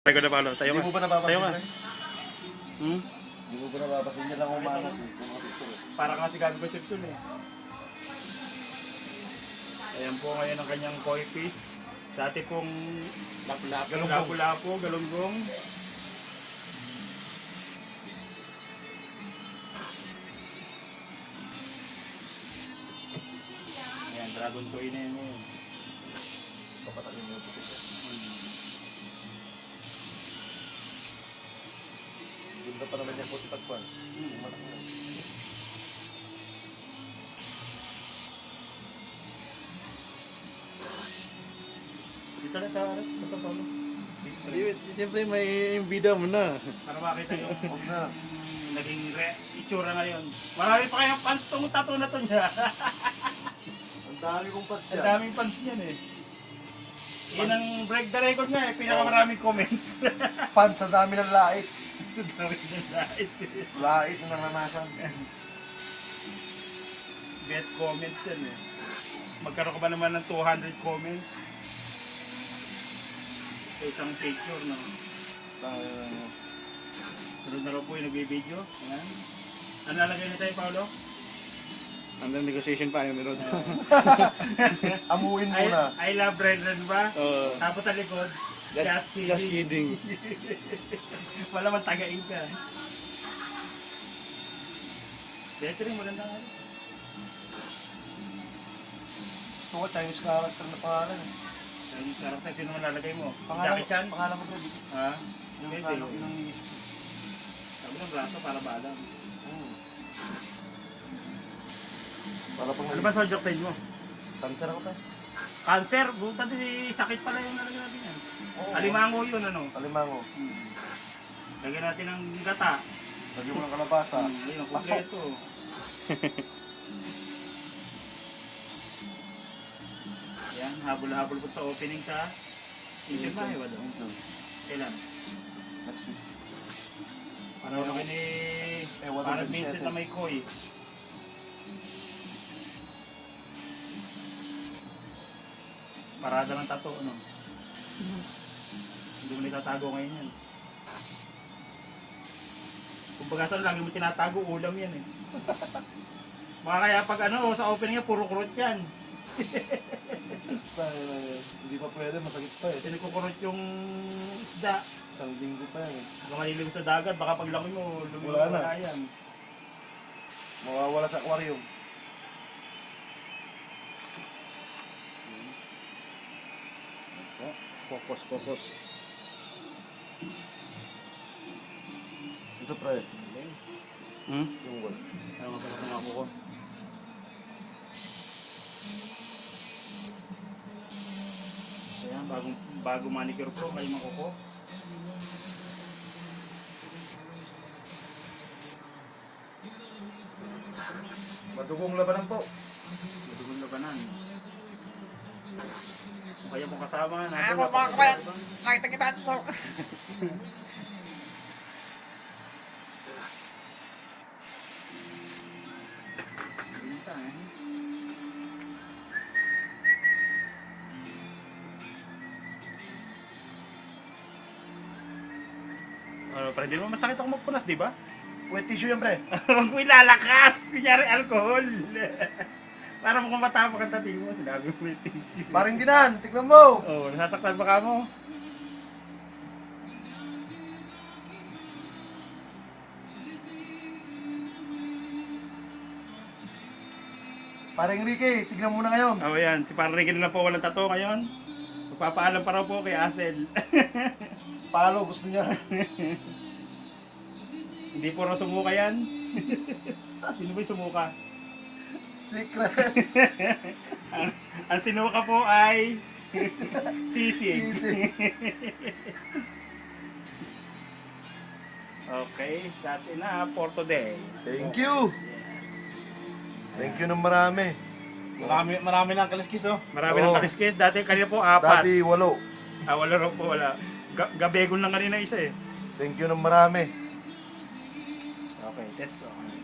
Tayo na palo. Tayo Hindi ka. mo ba napapansin, Tayo ka. pre? Hmm? Hindi mo ba napapansin niya lang umangat eh. Sa mga picture eh. Para nga si Gabi Concepcion eh. Ayan po ngayon ang kanyang koi fish. Dati pong lapu-lapu, galunggong. Ayan, dragon koi na yun ngayon. Papatakin mo yung puti. Ganda pa naman yung puti tagpuan. Umanak mo. Dito na sa Pablo. Dito sa Siyempre may bida mo na. para makita yung Huwag na. naging itsura ngayon. Marami pa kayang pants tong tattoo na to niya. Ang dami kong pats Ang yan. daming pants niyan eh. Yun ang break the record nga eh. Pinakamaraming comments. Pants, ang dami ng lait. Ang dami ng light. Lait na naranasan. Best comments yan eh. Magkaroon ka ba naman ng 200 comments? Sa isang picture no. Sunod na raw po yung nag-video. Ayan. Ano nalagay na tayo, Paolo? Under negotiation pa yun, Rod. Amuin muna. I love Brendan ba? Oo. Tapos sa likod, just Just kidding. kidding. Wala man tagain ka. Betri mo lang nga. Gusto ko Chinese character na pangalan. Ang sarap na sino malalagay mo? Pangalan, Jackie Chan? pangalan mo pre. Ha? Yung Pwede. pangalan ko yung Sabi ng braso para balance. Para pang Ano ba sa joke mo? cancer ako pa. Cancer? Buta din sakit pala yung nalagyan natin yan. Oo. Alimango yun ano? Alimango. Lagyan natin ng gata. Lagyan mo ng kalabasa. Ayun, ang Pasok. kumpleto. Yan, habol-habol po sa opening sa Inter na eh, wala. Kailan? Next week. Ano kami ni Ewan ko parang din Vincent siya, na may koi. Parada ng tato, ano? Hindi mo nitatago ngayon yan. Kung baga lagi mo tinatago, ulam yan eh. Mga kaya pag ano, sa opening niya, puro kurot yan. Hindi pa pwede, masakit pa eh. Pinagkukurot yung isda. Isang linggo pa yan eh. Kung maliliw sa dagat, baka pag langoy mo, Wala na. lumilipad yan. Mawawala sa aquarium. Focus, focus. Ito pre, Hmm? yung gold. Ayaw nga pala ng ako ko. Ayan, bago manicure pro, kayo makuko. Madugong labanan po. Madugong labanan. Kung kayo mong kasama, Ako mga kabayan, nakita kita sa... Binta eh. Pero di mo masakit ako magpunas, di ba? Wet tissue yan pre. Huwag mo ilalakas! Kunyari alcohol! Para mo kung matapang ang tating mo, sinabi mo yung tissue. Paring dinan, tignan mo. Oo, nasasaktan ba ka mo? Paring Ricky, tignan mo na ngayon. Oo yan, si Parang Ricky na po walang tato ngayon. Magpapaalam pa raw po kay Asel. Palo, gusto niya. Hindi po raw sumuka yan. Sino ba yung sumuka? Secret. Ang sinuka po ay sisig. Sisig. Okay, that's enough for today. Thank you. Thank you ng marami. Marami ng kaliskis, oh. Marami ng Oo. kaliskis. Dati kanina po apat. Dati 8. Wala raw po, wala. Gabegon lang kanina isa eh. Thank you ng marami. Okay, that's all.